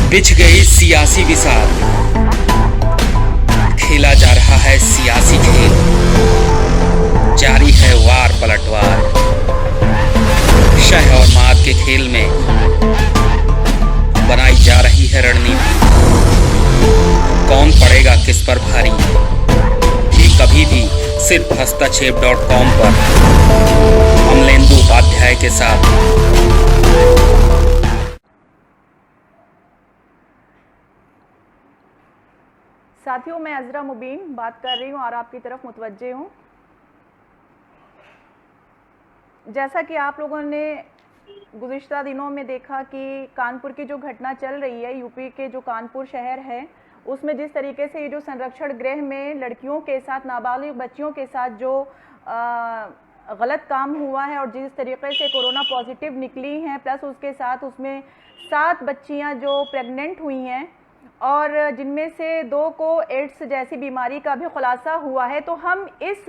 बिछ गई सियासी विसात, खेला जा रहा है सियासी खेल, जारी है वार पलटवार। शह और मात के खेल में बनाई जा रही है रणनीति, कौन पड़ेगा किस पर भारी, ये कभी भी सिर्फ हस्तक्षेप.com पर अमलेंदु उपाध्याय के साथ। साथियों, मैं अजरा मुबीन बात कर रही हूँ और आपकी तरफ मुतवज्जे हूँ। जैसा कि आप लोगों ने गुज़िश्ता दिनों में देखा कि कानपुर की जो घटना चल रही है, यूपी के जो कानपुर शहर है, उसमें जिस तरीके से ये जो संरक्षण गृह में लड़कियों के साथ, नाबालिग बच्चियों के साथ जो गलत काम हुआ है और जिस तरीके से कोरोना पॉजिटिव निकली हैं, प्लस उसके साथ उसमें 7 बच्चियां जो प्रेग्नेंट हुई हैं और जिनमें से 2 को एड्स जैसी बीमारी का भी खुलासा हुआ है, तो हम इस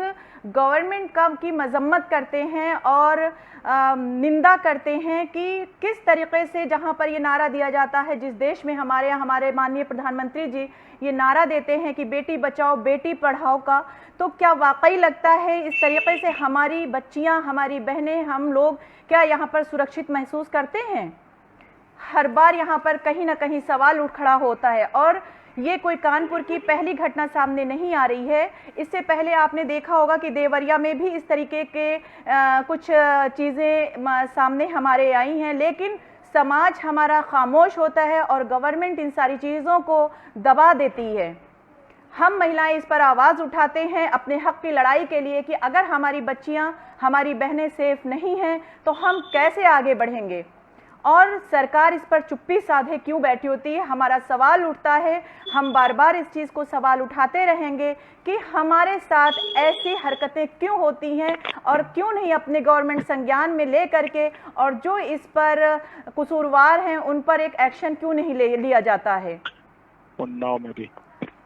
गवर्नमेंट की मजम्मत करते हैं और निंदा करते हैं कि किस तरीके से जहां पर ये नारा दिया जाता है, जिस देश में हमारे माननीय प्रधानमंत्री जी ये नारा देते हैं कि बेटी बचाओ बेटी पढ़ाओ का, तो क्या वाकई लगता है इस तरीके से हमारी बच्चियां, हमारी बहनें, हम लोग क्या यहाँ पर सुरक्षित महसूस करते हैं? हर बार यहाँ पर कहीं ना कहीं सवाल उठ खड़ा होता है और ये कोई कानपुर की पहली घटना सामने नहीं आ रही है। इससे पहले आपने देखा होगा कि देवरिया में भी इस तरीके के कुछ चीज़ें सामने हमारे आई हैं, लेकिन समाज हमारा खामोश होता है और गवर्नमेंट इन सारी चीज़ों को दबा देती है। हम महिलाएं इस पर आवाज़ उठाते हैं अपने हक की लड़ाई के लिए कि अगर हमारी बच्चियां, हमारी बहनें सेफ नहीं हैं तो हम कैसे आगे बढ़ेंगे, और सरकार इस पर चुप्पी साधे क्यों बैठी होती है। हमारा सवाल उठता है, हम बार बार इस चीज़ को सवाल उठाते रहेंगे कि हमारे साथ ऐसी हरकतें क्यों होती हैं और क्यों नहीं अपने गवर्नमेंट संज्ञान में ले करके, और जो इस पर कसूरवार हैं उन पर एक एक्शन क्यों नहीं लिया जाता है। उन्नाव में भी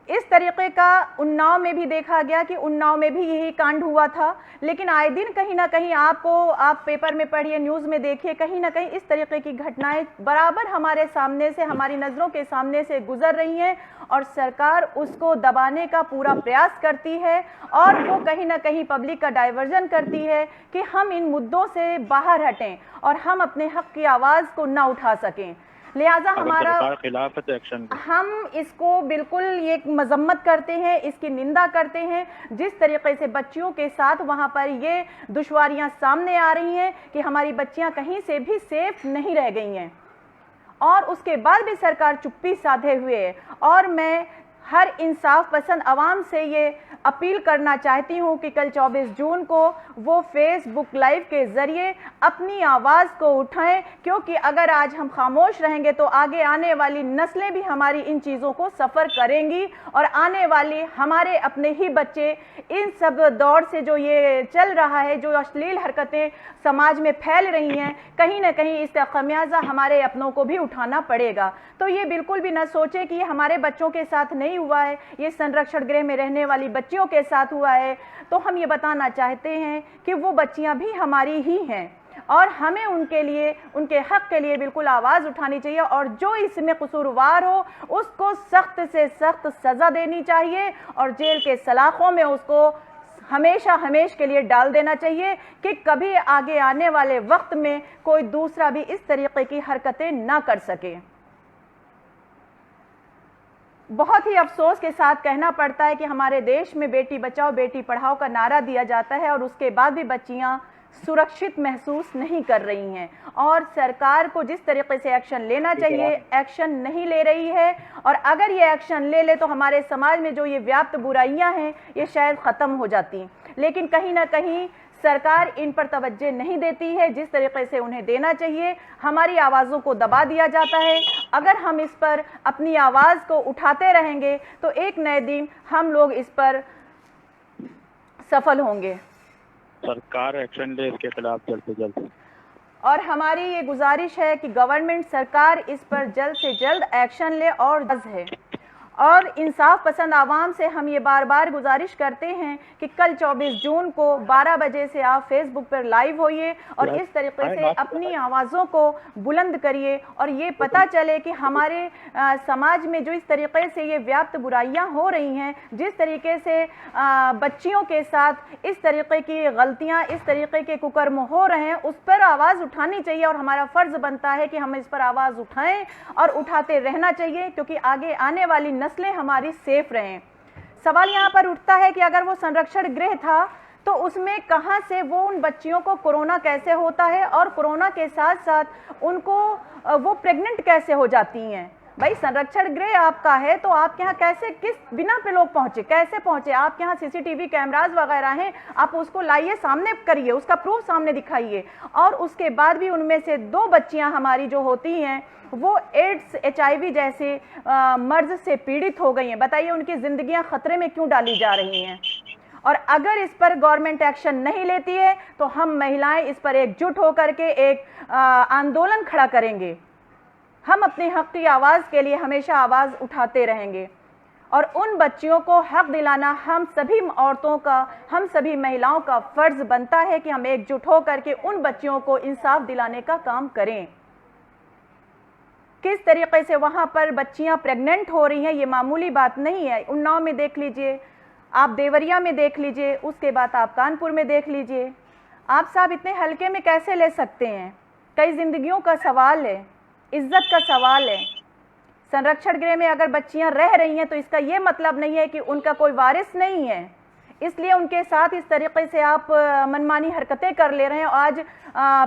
इस तरीके का उन्नाव में भी देखा गया कि उन्नाव में भी यही कांड हुआ था, लेकिन आए दिन कहीं ना कहीं आप पेपर में पढ़िए, न्यूज़ में देखिए, कहीं ना कहीं इस तरीके की घटनाएं बराबर हमारे सामने से, हमारी नज़रों के सामने से गुजर रही हैं और सरकार उसको दबाने का पूरा प्रयास करती है और वो कहीं ना कहीं पब्लिक का डाइवर्जन करती है कि हम इन मुद्दों से बाहर हटें और हम अपने हक की आवाज़ को ना उठा सकें। लिहाजा हमारा खिलाफ एक्शन, हम इसको बिल्कुल ये मजम्मत करते हैं, इसकी निंदा करते हैं। जिस तरीके से बच्चियों के साथ वहाँ पर ये दुश्वारियाँ सामने आ रही हैं कि हमारी बच्चियाँ कहीं से भी सेफ नहीं रह गई हैं और उसके बाद भी सरकार चुप्पी साधे हुए है। और मैं हर इंसाफ पसंद आवाम से ये अपील करना चाहती हूँ कि कल 24 जून को वो फेसबुक लाइव के ज़रिए अपनी आवाज़ को उठाएं, क्योंकि अगर आज हम खामोश रहेंगे तो आगे आने वाली नस्लें भी हमारी इन चीज़ों को सफ़र करेंगी और आने वाली हमारे अपने ही बच्चे इन सब दौर से जो ये चल रहा है, जो अश्लील हरकतें समाज में फैल रही हैं, कहीं ना कहीं इसका खमियाजा हमारे अपनों को भी उठाना पड़ेगा। तो ये बिल्कुल भी न सोचे कि ये हमारे बच्चों के साथ नहीं हुआ है, ये संरक्षण गृह में रहने वाली बच्चियों के साथ हुआ है। तो हम ये बताना चाहते हैं कि वो बच्चियां भी हमारी ही हैं और हमें उनके लिए, उनके हक के लिए बिल्कुल आवाज़ उठानी चाहिए और जो इसमें कसूरवार हो उसको सख्त से सख्त सज़ा देनी चाहिए और जेल के सलाखों में उसको हमेशा के लिए डाल देना चाहिए कि कभी आगे आने वाले वक्त में कोई दूसरा भी इस तरीके की हरकतें ना कर सके। बहुत ही अफसोस के साथ कहना पड़ता है कि हमारे देश में बेटी बचाओ बेटी पढ़ाओ का नारा दिया जाता है और उसके बाद भी बच्चियां सुरक्षित महसूस नहीं कर रही हैं और सरकार को जिस तरीके से एक्शन लेना चाहिए एक्शन नहीं ले रही है। और अगर ये एक्शन ले ले तो हमारे समाज में जो ये व्याप्त बुराइयां हैं ये शायद ख़त्म हो जाती, लेकिन कहीं ना कहीं सरकार इन पर तवज्जो नहीं देती है जिस तरीके से उन्हें देना चाहिए। हमारी आवाज़ों को दबा दिया जाता है। अगर हम इस पर अपनी आवाज़ को उठाते रहेंगे तो एक नए दिन हम लोग इस पर सफल होंगे। सरकार एक्शन ले इसके खिलाफ जल्द से जल्द, और हमारी ये गुजारिश है कि गवर्नमेंट सरकार इस पर जल्द से जल्द एक्शन ले और है। और इंसाफ पसंद आवाम से हम ये बार बार गुजारिश करते हैं कि कल 24 जून को 12 बजे से आप फेसबुक पर लाइव होइए और इस तरीके से अपनी आवाज़ों को बुलंद करिए और ये पता चले कि हमारे समाज में जो इस तरीके से ये व्याप्त बुराइयां हो रही हैं, जिस तरीके से बच्चियों के साथ इस तरीके की गलतियां, इस तरीके के कुकर्म हो रहे हैं, उस पर आवाज़ उठानी चाहिए और हमारा फ़र्ज़ बनता है कि हम इस पर आवाज़ उठाएं और उठाते रहना चाहिए, क्योंकि आगे आने वाली नस्लें हमारी सेफ रहें। सवाल यहाँ पर उठता है कि अगर वो संरक्षण गृह था तो उसमें कहाँ से वो उन बच्चियों को कोरोना कैसे होता है और कोरोना के साथ साथ उनको वो प्रेग्नेंट कैसे हो जाती हैं। भाई संरक्षण गृह आपका है तो आपके यहाँ कैसे, किस बिना पे लोग पहुंचे, कैसे पहुंचे? आपके यहाँ सीसीटीवी कैमराज वगैरह हैं, आप उसको लाइए, सामने करिए, उसका प्रूफ सामने दिखाइए। और उसके बाद भी उनमें से 2 बच्चियां हमारी जो होती हैं वो एड्स, HIV जैसे मर्ज से पीड़ित हो गई हैं। बताइए उनकी जिंदगियां खतरे में क्यों डाली जा रही हैं? और अगर इस पर गवर्नमेंट एक्शन नहीं लेती है तो हम महिलाएं इस पर एकजुट होकर के एक आंदोलन खड़ा करेंगे। हम अपने हक की आवाज़ के लिए हमेशा आवाज़ उठाते रहेंगे और उन बच्चियों को हक दिलाना हम सभी औरतों का, हम सभी महिलाओं का फ़र्ज़ बनता है कि हम एकजुट होकर के उन बच्चियों को इंसाफ दिलाने का काम करें। किस तरीके से वहाँ पर बच्चियाँ प्रेग्नेंट हो रही हैं, ये मामूली बात नहीं है। उन्नाव में देख लीजिए, आप देवरिया में देख लीजिए, उसके बाद आप कानपुर में देख लीजिए। आप साहब इतने हल्के में कैसे ले सकते हैं? कई जिंदगियों का सवाल है, इज्जत का सवाल है। संरक्षण गृह में अगर बच्चियां रह रही हैं तो इसका ये मतलब नहीं है कि उनका कोई वारिस नहीं है, इसलिए उनके साथ इस तरीके से आप मनमानी हरकतें कर ले रहे हैं। आज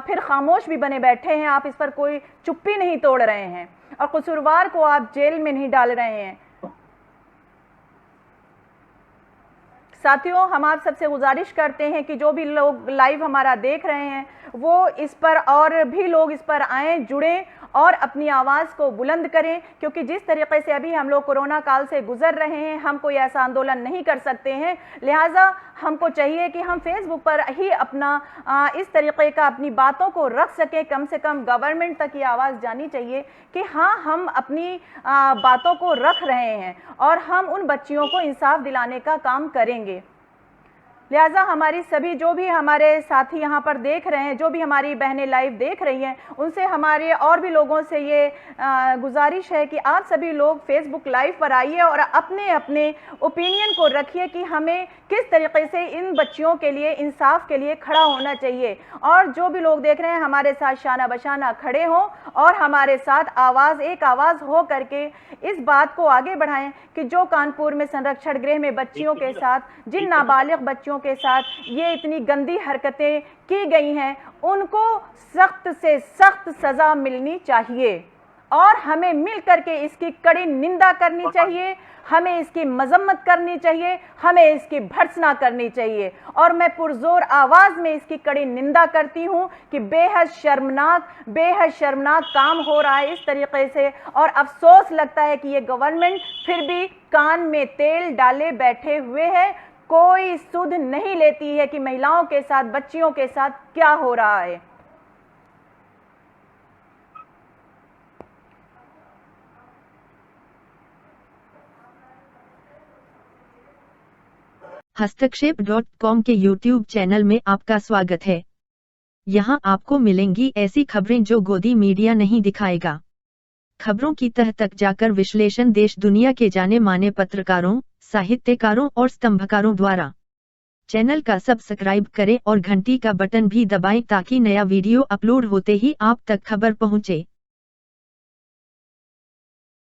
फिर खामोश भी बने बैठे हैं, आप इस पर कोई चुप्पी नहीं तोड़ रहे हैं और कसूरवार को आप जेल में नहीं डाल रहे हैं। साथियों, हम आप सबसे गुजारिश करते हैं कि जो भी लोग लाइव हमारा देख रहे हैं वो इस पर और भी लोग इस पर आएँ, जुड़ें और अपनी आवाज़ को बुलंद करें, क्योंकि जिस तरीके से अभी हम लोग कोरोना काल से गुजर रहे हैं, हम कोई ऐसा आंदोलन नहीं कर सकते हैं। लिहाजा हमको चाहिए कि हम फेसबुक पर ही अपना इस तरीके का अपनी बातों को रख सकें। कम से कम गवर्नमेंट तक ये आवाज़ जानी चाहिए कि हाँ, हम अपनी बातों को रख रहे हैं और हम उन बच्चियों को इंसाफ दिलाने का काम करेंगे। लिहाजा हमारी सभी जो भी हमारे साथी यहाँ पर देख रहे हैं, जो भी हमारी बहनें लाइव देख रही हैं, उनसे हमारे और भी लोगों से ये गुजारिश है कि आप सभी लोग फेसबुक लाइव पर आइए और अपने अपने ओपिनियन को रखिए कि हमें किस तरीके से इन बच्चियों के लिए, इंसाफ के लिए खड़ा होना चाहिए। और जो भी लोग देख रहे हैं हमारे साथ शाना बशाना खड़े हों और हमारे साथ एक आवाज़ हो करके इस बात को आगे बढ़ाएं कि जो कानपुर में संरक्षण गृह में बच्चियों के साथ, जिन नाबालिग बच्चियों के साथ ये इतनी गंदी हरकतें की गई हैं, उनको सख्त से सख्त सजा मिलनी चाहिए और हमें मिल करके इसकी कड़ी निंदा करनी चाहिए, हमें इसकी मजम्मत करनी चाहिए, हमें इसकी भर्त्सना करनी चाहिए। और मैं पुरजोर आवाज़ में इसकी कड़ी निंदा करती हूँ कि बेहद शर्मनाक काम हो रहा है इस तरीके से। और अफसोस लगता है कि ये गवर्नमेंट फिर भी कान में तेल डाले बैठे हुए है, कोई सुध नहीं लेती है कि महिलाओं के साथ, बच्चियों के साथ क्या हो रहा है। हस्तक्षेप.com के YouTube चैनल में आपका स्वागत है। यहाँ आपको मिलेंगी ऐसी खबरें जो गोदी मीडिया नहीं दिखाएगा। खबरों की तह तक जाकर विश्लेषण देश दुनिया के जाने माने पत्रकारों, साहित्यकारों और स्तंभकारों द्वारा। चैनल का सब्सक्राइब करें और घंटी का बटन भी दबाएं ताकि नया वीडियो अपलोड होते ही आप तक खबर पहुंचे।